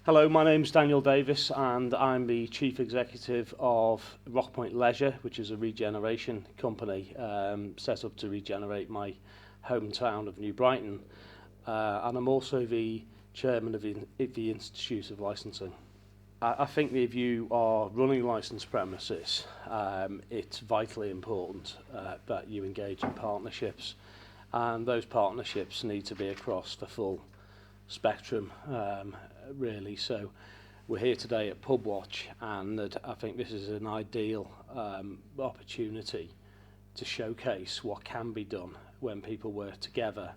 Hello, my name's Daniel Davies and I'm the Chief Executive of Rockpoint Leisure, which is a regeneration company set up to regenerate my hometown of New Brighton. And I'm also the Chairman of the Institute of Licensing. I think that if you are running licensed premises, it's vitally important that you engage in partnerships, and those partnerships need to be across the full spectrum, really. So we're here today at Pubwatch, and I think this is an ideal opportunity to showcase what can be done when people work together,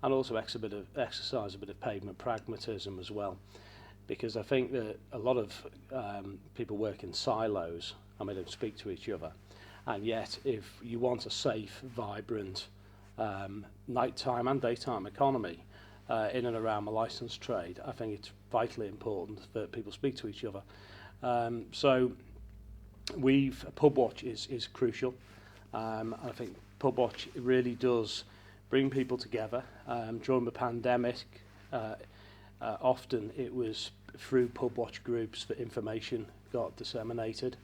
and also exercise a bit of pavement pragmatism as well. Because I think that a lot of people work in silos and they don't speak to each other. And yet, if you want a safe, vibrant nighttime and daytime economy in and around the licensed trade, I think it's vitally important that people speak to each other. So Pubwatch is crucial. I think Pubwatch really does bring people together. During the pandemic, often it was through Pubwatch groups that information got disseminated.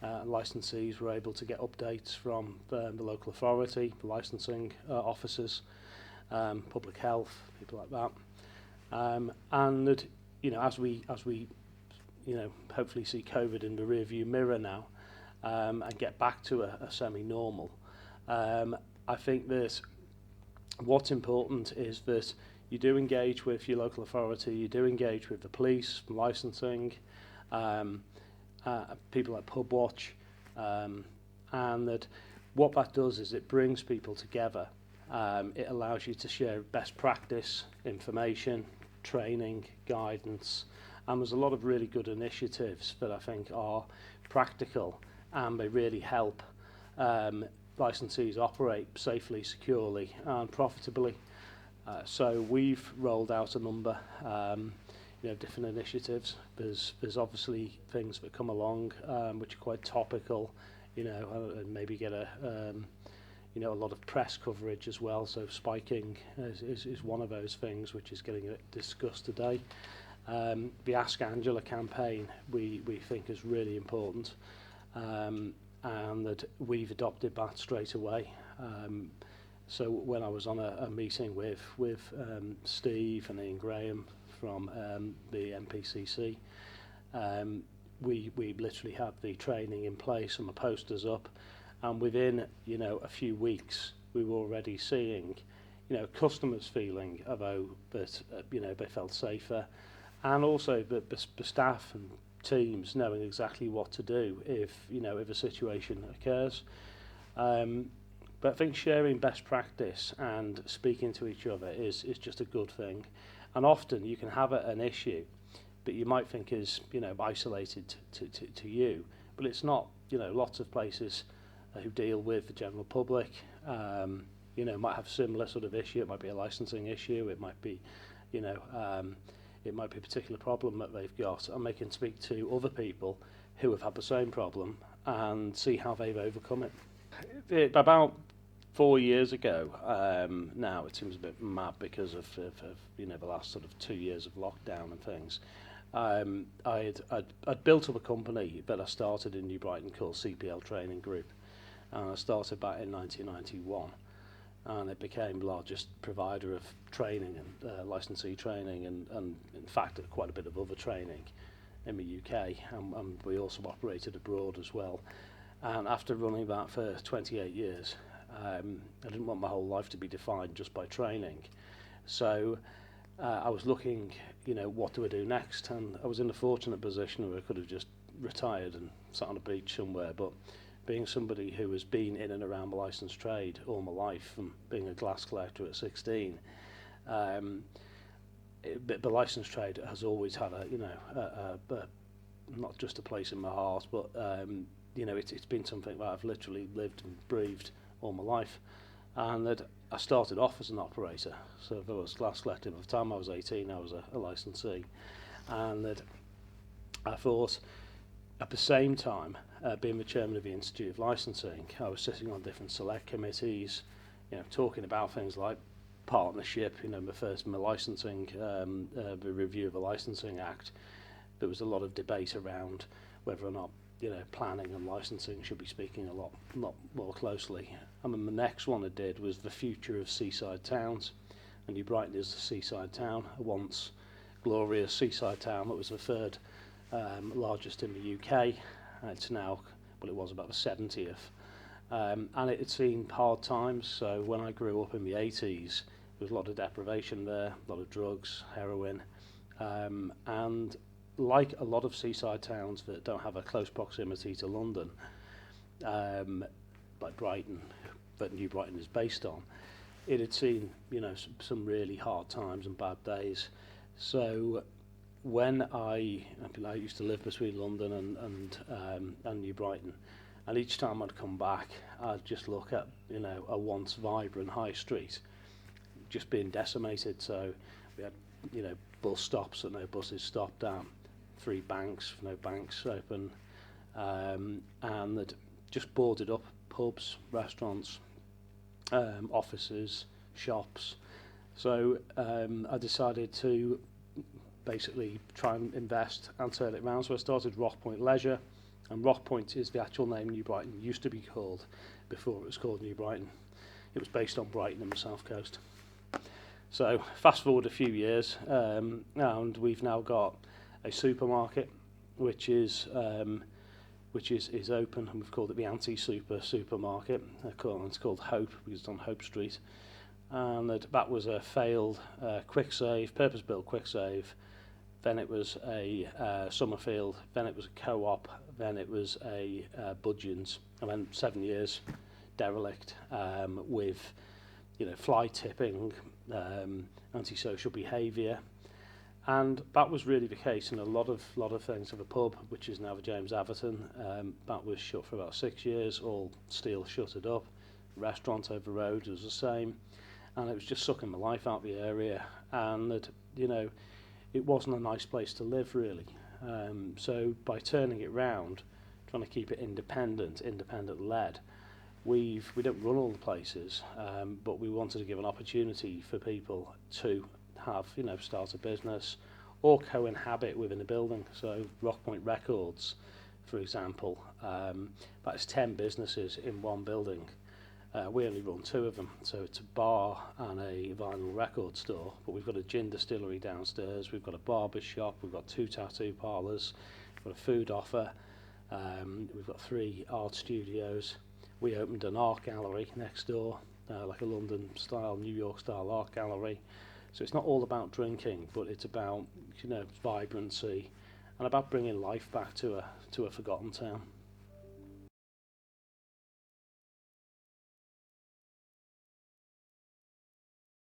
Licensees were able to get updates from the local authority, the licensing officers, public health, people like that. And that, as we hopefully see COVID in the rearview mirror now, and get back to a semi-normal, I think that what's important is that you do engage with your local authority, you do engage with the police, licensing, people like Pubwatch, and that what that does is it brings people together. It allows you to share best practice, information, training, guidance, and there's a lot of really good initiatives that I think are practical, and they really help licensees operate safely, securely and profitably. So we've rolled out a number different initiatives. There's obviously things that come along which are quite topical, and maybe get a lot of press coverage as well. So spiking is one of those things which is getting discussed today. The Ask Angela campaign we think is really important, and that we've adopted that straight away. So when I was on a meeting with Steve and Ian Graham from the MPCC, we literally had the training in place and the posters up, and within a few weeks we were already seeing customers feeling that they felt safer, and also the staff and teams knowing exactly what to do if a situation occurs. But I think sharing best practice and speaking to each other is just a good thing. And often you can have an issue that you might think is isolated to you, but it's not. Lots of places who deal with the general public might have similar sort of issue. It might be a licensing issue, it might be it might be a particular problem that they've got, and they can speak to other people who have had the same problem and see how they've overcome it. About 4 years ago, now it seems a bit mad because of the last sort of 2 years of lockdown and things. I'd built up a company that I started in New Brighton called CPL Training Group, and I started that in 1991, and it became the largest provider of training and licensee training, and in fact quite a bit of other training in the UK, and we also operated abroad as well. And after running that for 28 years, I didn't want my whole life to be defined just by training. So I was looking, what do I do next? And I was in a fortunate position where I could have just retired and sat on a beach somewhere. But being somebody who has been in and around the licensed trade all my life, from being a glass collector at 16, the licensed trade has always had a not just a place in my heart, but it's been something that I've literally lived and breathed all my life. And that I started off as an operator, so there was glass collecting. By the time I was 18, I was a licensee, and that I thought at the same time, being the chairman of the Institute of Licensing, I was sitting on different select committees, talking about things like partnership, you know, my licensing, the review of the Licensing Act, there was a lot of debate around whether or not, you know, planning and licensing should be speaking a lot more closely. I mean, the next one I did was the future of seaside towns, and New Brighton is a seaside town, a once glorious seaside town that was the third largest in the UK. It's now, well, it was about the 70th. And it had seen hard times. So when I grew up in the 80s, there was a lot of deprivation there, a lot of drugs, heroin, and like a lot of seaside towns that don't have a close proximity to London, like Brighton, that New Brighton is based on, it had seen, you know, some really hard times and bad days. So when I used to live between London and New Brighton, and each time I'd come back, I'd just look at, you know, a once vibrant high street just being decimated. So we had, you know, bus stops that no buses stopped at, 3 banks, no banks open, and they'd just boarded up pubs, restaurants, offices, shops. So I decided to basically try and invest and turn it around. So I started Rockpoint Leisure, and Rockpoint is the actual name New Brighton used to be called before it was called New Brighton. It was based on Brighton and the South Coast. So fast forward a few years, and we've now got a supermarket which is open, and we've called it the anti-supermarket. It's called Hope because it's on Hope Street, and that was a failed quick save, purpose-built quick save. Then it was a Summerfield, then it was a co-op, then it was a Budgeons, and then 7 years derelict, with, you know, fly tipping, antisocial behaviour, and that was really the case in a lot of things. Of a pub, which is now the James Atherton, that was shut for about 6 years, all steel shuttered up. Restaurant over the road was the same, and it was just sucking the life out of the area, and that, you know, it wasn't a nice place to live really. So by turning it round, trying to keep it independent led, we don't run all the places, but we wanted to give an opportunity for people to have, you know, start a business or co-inhabit within a building. So Rockpoint Records, for example, that's 10 businesses in one building. We only run 2 of them, so it's a bar and a vinyl record store, but we've got a gin distillery downstairs, we've got a barber shop, we've got 2 tattoo parlours, we've got a food offer, we've got 3 art studios. We opened an art gallery next door, like a London style, New York style art gallery. So it's not all about drinking, but it's about, you know, vibrancy and about bringing life back to a forgotten town.